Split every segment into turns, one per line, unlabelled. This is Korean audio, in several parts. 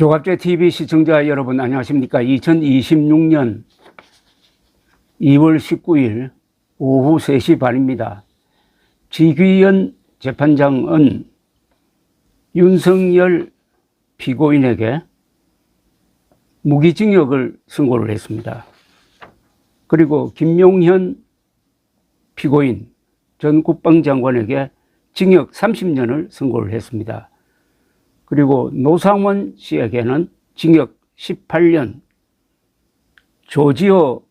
조갑제 TV 시청자 여러분 안녕하십니까? 2026년 2월 19일 오후 3시 반입니다. 지귀현 재판장은 윤석열 피고인에게 무기징역을 선고를 했습니다. 그리고 김용현 피고인 전 국방장관에게 징역 30년을 선고를 했습니다. 그리고 노상원 씨에게는 징역 18년, 조지호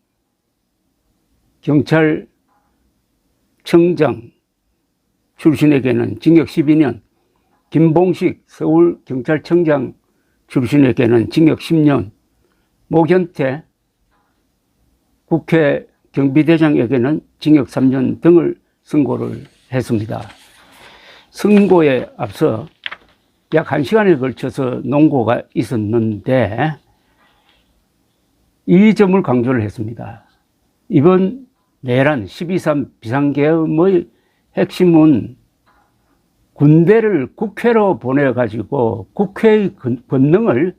경찰청장 출신에게는 징역 12년, 김봉식 서울경찰청장 출신에게는 징역 10년, 모현태 국회 경비대장에게는 징역 3년 등을 선고를 했습니다. 선고에 앞서 약 1시간에 걸쳐서 논고가 있었는데 이 점을 강조를 했습니다. 이번 내란 12.3 비상계엄의 핵심은 군대를 국회로 보내가지고 국회의 권능을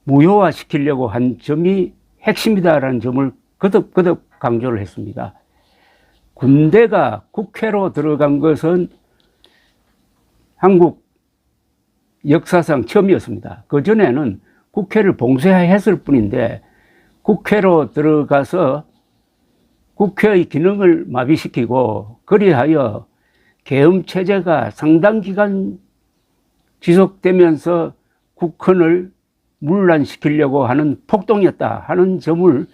무효화시키려고 한 점이 핵심이다라는 점을 거듭 강조를 했습니다. 군대가 국회로 들어간 것은 한국 역사상 처음이었습니다. 그전에는 국회를 봉쇄했을 뿐인데 국회로 들어가서 국회의 기능을 마비시키고 그리하여 계엄체제가 상당 기간 지속되면서 국헌을 문란시키려고 하는 폭동이었다 하는 점을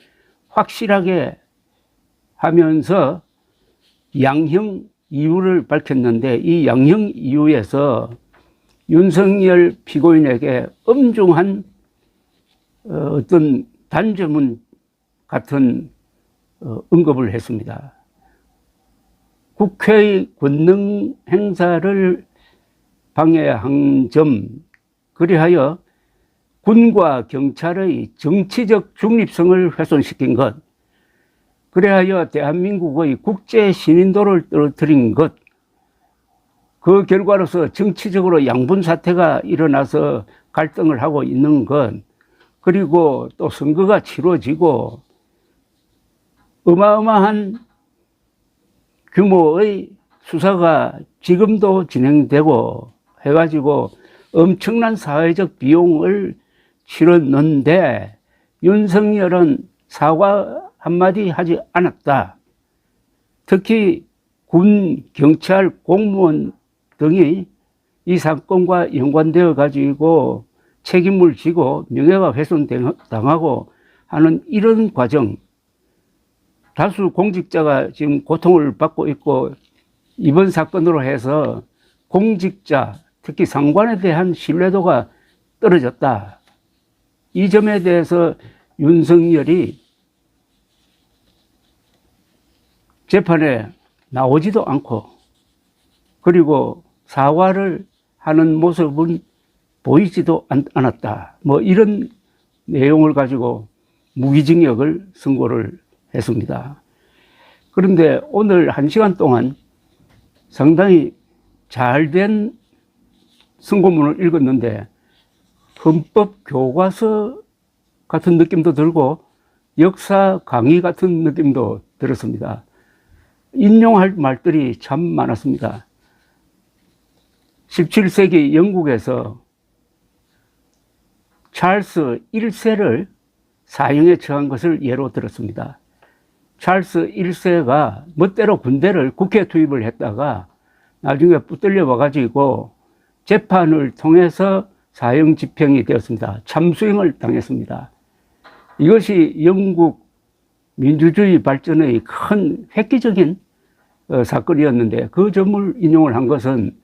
확실하게 하면서 양형 이유를 밝혔는데 이 양형 이유에서 윤석열 피고인에게 엄중한 어떤 단죄문 같은 언급을 했습니다. 국회의 권능 행사를 방해한 점, 그리하여 군과 경찰의 정치적 중립성을 훼손시킨 것, 그리하여 대한민국의 국제 신인도를 떨어뜨린 것, 그 결과로서 정치적으로 양분 사태가 일어나서 갈등을 하고 있는 것, 그리고 또 선거가 치러지고 어마어마한 규모의 수사가 지금도 진행되고 해가지고 엄청난 사회적 비용을 치렀는데 윤석열은 사과 한마디 하지 않았다. 특히 군, 경찰, 공무원 등이 이 사건과 연관되어 가지고 책임을 지고 명예가 훼손당하고 하는 이런 과정, 다수 공직자가 지금 고통을 받고 있고 이번 사건으로 해서 공직자, 특히 상관에 대한 신뢰도가 떨어졌다. 이 점에 대해서 윤석열이 재판에 나오지도 않고 그리고 사과를 하는 모습은 보이지도 않았다. 뭐 이런 내용을 가지고 무기징역을 선고를 했습니다. 그런데 오늘 1시간 동안 상당히 잘된 선고문을 읽었는데 헌법 교과서 같은 느낌도 들고 역사 강의 같은 느낌도 들었습니다. 인용할 말들이 참 많았습니다. 17세기 영국에서 찰스 1세를 사형에 처한 것을 예로 들었습니다. 찰스 1세가 멋대로 군대를 국회에 투입을 했다가 나중에 붙들려 와가지고 재판을 통해서 사형 집행이 되었습니다. 참수형을 당했습니다. 이것이 영국 민주주의 발전의 큰 획기적인 사건이었는데 그 점을 인용을 한 것은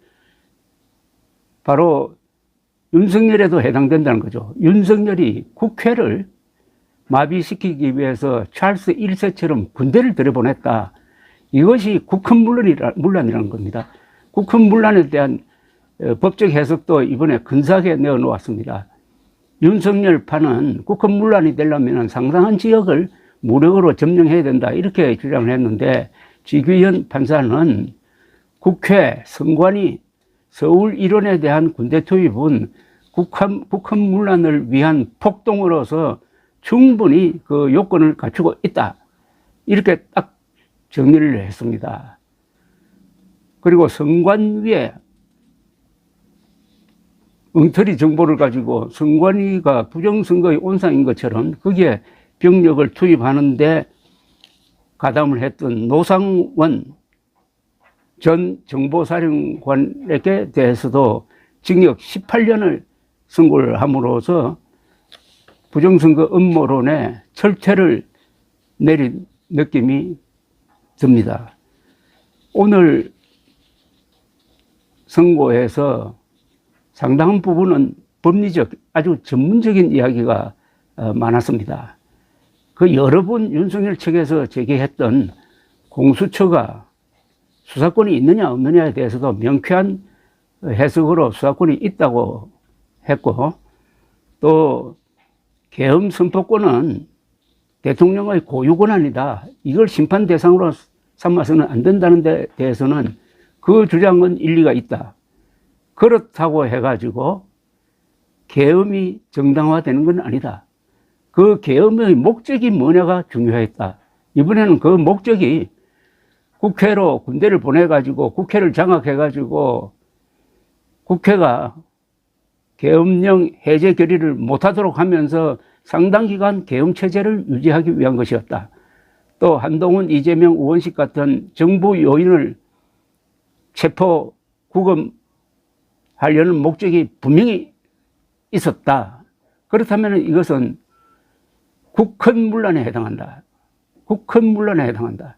바로 윤석열에도 해당된다는 거죠. 윤석열이 국회를 마비시키기 위해서 찰스 1세처럼 군대를 들여보냈다. 이것이 국헌문란이라는 겁니다. 국헌문란에 대한 법적 해석도 이번에 근사하게 내어놓았습니다. 윤석열 파는 국헌문란이 되려면 상당한 지역을 무력으로 점령해야 된다 이렇게 주장을 했는데 지귀현 판사는 국회, 선관위, 서울 일원에 대한 군대 투입은 국헌 문란을 위한 폭동으로서 충분히 그 요건을 갖추고 있다. 이렇게 딱 정리를 했습니다. 그리고 선관위에 엉터리 정보를 가지고 선관위가 부정선거의 온상인 것처럼 거기에 병력을 투입하는데 가담을 했던 노상원 전 정보사령관에게 대해서도 징역 18년을 선고를 함으로써 부정선거 음모론에 철퇴를 내린 느낌이 듭니다. 오늘 선고에서 상당한 부분은 법리적 아주 전문적인 이야기가 많았습니다. 그 여러 번 윤석열 측에서 제기했던 공수처가 수사권이 있느냐 없느냐에 대해서도 명쾌한 해석으로 수사권이 있다고 했고, 또 계엄 선포권은 대통령의 고유 권한이다. 이걸 심판 대상으로 삼아서는 안 된다는 데 대해서는 그 주장은 일리가 있다. 그렇다고 해가지고 계엄이 정당화되는 건 아니다. 그 계엄의 목적이 뭐냐가 중요했다. 이번에는 그 목적이 국회로 군대를 보내가지고 국회를 장악해가지고 국회가 계엄령 해제 결의를 못하도록 하면서 상당 기간 계엄 체제를 유지하기 위한 것이었다. 또 한동훈, 이재명, 우원식 같은 정부 요인을 체포, 구금하려는 목적이 분명히 있었다. 그렇다면 이것은 국헌문란에 해당한다. 국헌문란에 해당한다.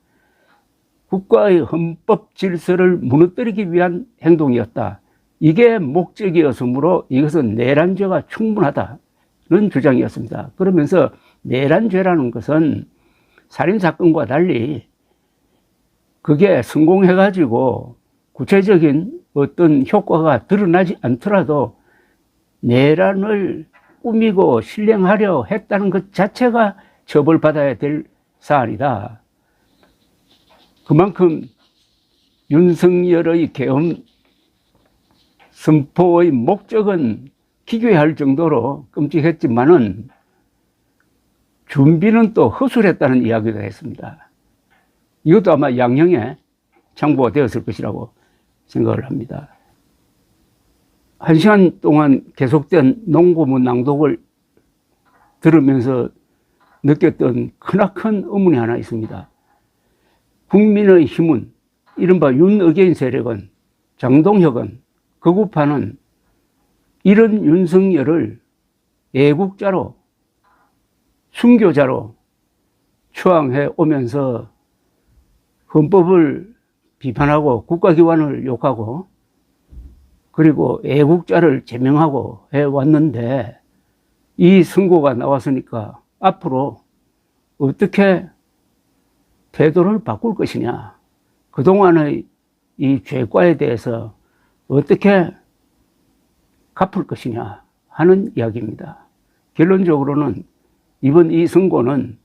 국가의 헌법 질서를 무너뜨리기 위한 행동이었다. 이게 목적이었으므로 이것은 내란죄가 충분하다는 주장이었습니다. 그러면서 내란죄라는 것은 살인사건과 달리 그게 성공해가지고 구체적인 어떤 효과가 드러나지 않더라도 내란을 꾸미고 실행하려 했다는 것 자체가 처벌받아야 될 사안이다. 그만큼 윤석열의 계엄 선포의 목적은 기괴할 정도로 끔찍했지만은 준비는 또 허술했다는 이야기가 했습니다. 이것도 아마 양형에 참고가 되었을 것이라고 생각을 합니다. 1시간 동안 계속된 농고문 낭독을 들으면서 느꼈던 크나큰 의문이 하나 있습니다. 국민의힘은 이른바 윤어게인 세력은, 장동혁은, 극우파는 이런 윤석열을 애국자로, 순교자로 추앙해 오면서 헌법을 비판하고 국가기관을 욕하고 그리고 애국자를 제명하고 해왔는데 이 선고가 나왔으니까 앞으로 어떻게 태도를 바꿀 것이냐, 그동안의 이 죄과에 대해서 어떻게 갚을 것이냐 하는 이야기입니다. 결론적으로는 이번 이 선고는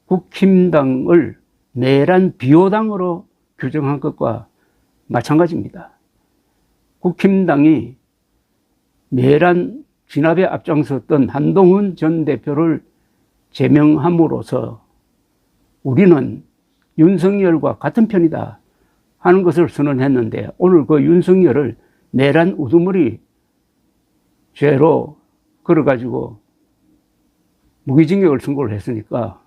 국힘당을 내란 비호당으로 규정한 것과 마찬가지입니다. 국힘당이 내란 진압에 앞장섰던 한동훈 전 대표를 제명함으로써 우리는 윤석열과 같은 편이다 하는 것을 선언했는데, 오늘 그 윤석열을 내란 우두머리 죄로 걸어가지고 무기징역을 선고를 했으니까,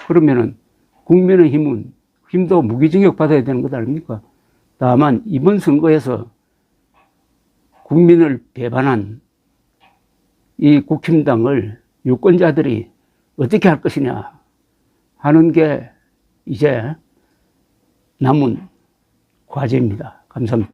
그러면은 국민의힘도 무기징역 받아야 되는 것 아닙니까? 다만 이번 선거에서 국민을 배반한 이 국힘당을 유권자들이 어떻게 할 것이냐 하는 게 이제 남은 과제입니다. 감사합니다.